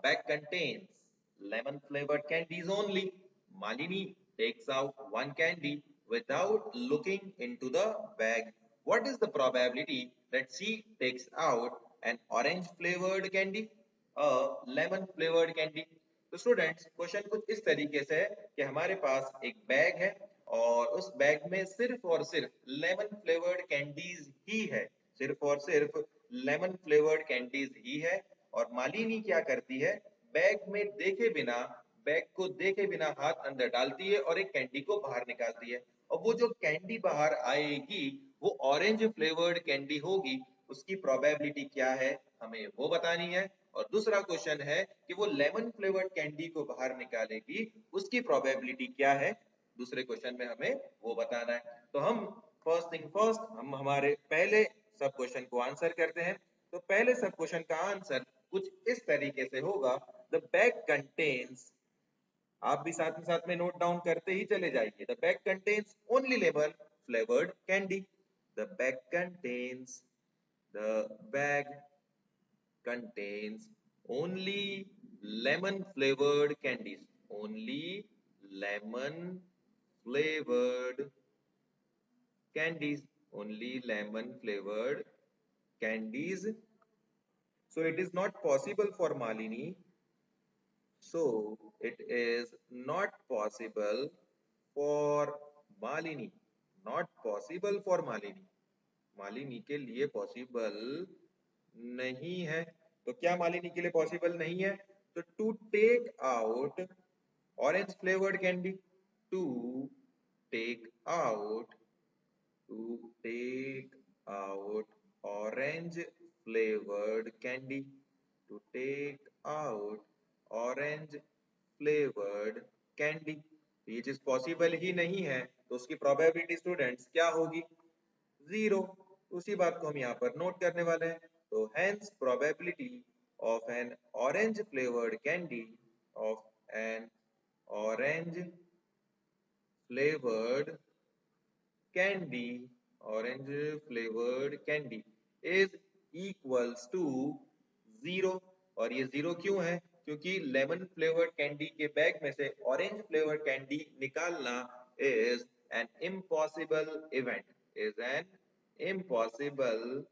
bag contains lemon flavored candies only. Malini takes out one candy without looking into the bag. What is the probability that she takes out an orange flavored candy, a lemon flavored candy? तो students question कुछ इस तरीके से है कि हमारे पास एक bag है और उस बैग में सिर्फ और सिर्फ लेमन फ्लेवर्ड कैंडीज ही है, सिर्फ और सिर्फ लेमन फ्लेवर्ड कैंडीज ही है। और मालिनी क्या करती है, बैग में देखे बिना, बैग को देखे बिना हाथ अंदर डालती है और एक कैंडी को बाहर निकालती है। और वो जो कैंडी बाहर आएगी वो ऑरेंज फ्लेवर्ड कैंडी होगी। उसकी प्रोबेबिलिटी क्या है हमें वो बतानी है। और दूसरा क्वेश्चन है कि वो लेमन फ्लेवर्ड कैंडी को बाहर निकालेगी, उसकी प्रोबेबिलिटी क्या है, दूसरे क्वेश्चन में हमें वो बताना है। तो हम फर्स्ट थिंग फर्स्ट, हम हमारे पहले सब क्वेश्चन को आंसर करते हैं। तो पहले सब क्वेश्चन का आंसर कुछ इस तरीके से होगा, द बैग कंटेन्स, आप भी साथ में नोट डाउन करते ही चले जाइए, the bag contains only lemon flavoured candy, the bag contains, the bag contains only lemon flavored candies, only lemon flavored candies, only lemon flavored candies. So it is not possible for Malini, so it is not possible for Malini, not possible for Malini, Malini के लिए possible नहीं है। तो क्या मालिनी के लिए possible नहीं है, तो to take out orange flavoured candy, to take out, to take out orange flavoured candy, to take out orange flavoured candy, ये चीज पॉसिबल ही नहीं है। तो उसकी प्रोबेबिलिटी स्टूडेंट्स क्या होगी, जीरो। उसी बात को हम यहाँ पर नोट करने वाले हैं। तो hence probability of an orange flavored candy, of an orange flavored candy, orange flavored candy is equals to zero। और ये जीरो क्यों है, क्योंकि लेमन फ्लेवर्ड कैंडी के बैग में से ऑरेंज फ्लेवर्ड कैंडी निकालना is an impossible event, is an impossible,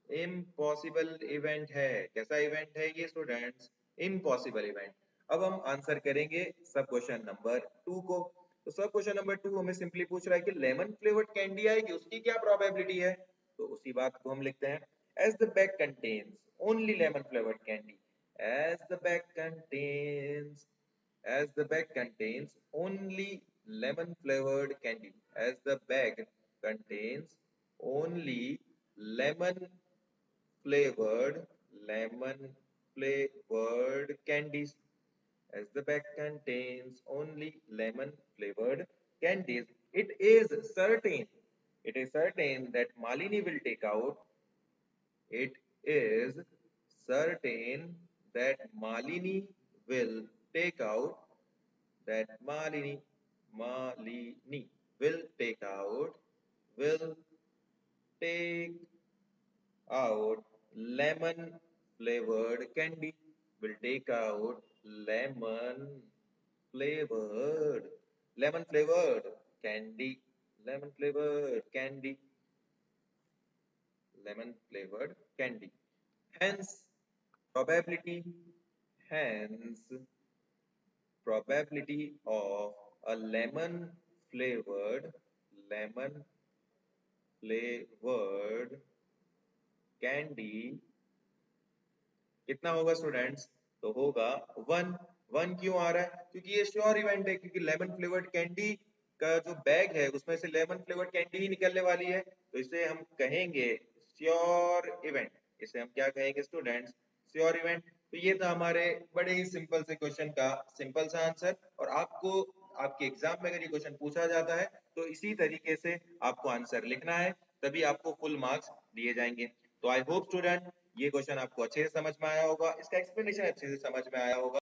impossible event है। कैसा इवेंट है ये स्टूडेंट्स, इम्पॉसिबल इवेंट। अब हम आंसर करेंगे सब क्वेश्चन नंबर 2 को। तो सब क्वेश्चन नंबर 2 हमें सिंपली पूछ रहा है कि लेमन फ्लेवर्ड कैंडी आएगी उसकी क्या प्रोबेबिलिटी है। तो उसी बात को हम लिखते हैं, as the bag contains only lemon flavoured candy, as the bag contains, as the bag contains only lemon flavored candy, as the bag contains only lemon flavored, lemon flavored candies, as the bag contains only lemon flavored candies, it is certain, it is certain that Malini will take out, it is certain that Malini will take out, that Malini will take out, will take out lemon flavored candy, will take out flavored, lemon flavored candy, lemon flavored candy, lemon flavored candy. Hence, probability, hence, probability of a lemon flavored candy कितना होगा students, तो होगा 1। 1 क्यों आ रहा है, क्योंकि ये sure event है, क्योंकि लेमन फ्लेवर्ड कैंडी का जो बैग है उसमें से लेमन फ्लेवर्ड कैंडी ही निकलने वाली है। तो इसे हम कहेंगे श्योर इवेंट, इसे हम क्या कहेंगे स्टूडेंट्स, श्योर इवेंट। तो ये था हमारे बड़े ही सिंपल से क्वेश्चन का सिंपल सा आंसर। और आपको आपके एग्जाम में अगर ये क्वेश्चन पूछा जाता है तो इसी तरीके से आपको आंसर लिखना है, तभी आपको फुल मार्क्स दिए जाएंगे। तो आई होप स्टूडेंट ये क्वेश्चन आपको अच्छे से समझ में आया होगा, इसका एक्सप्लेनेशन अच्छे से समझ में आया होगा।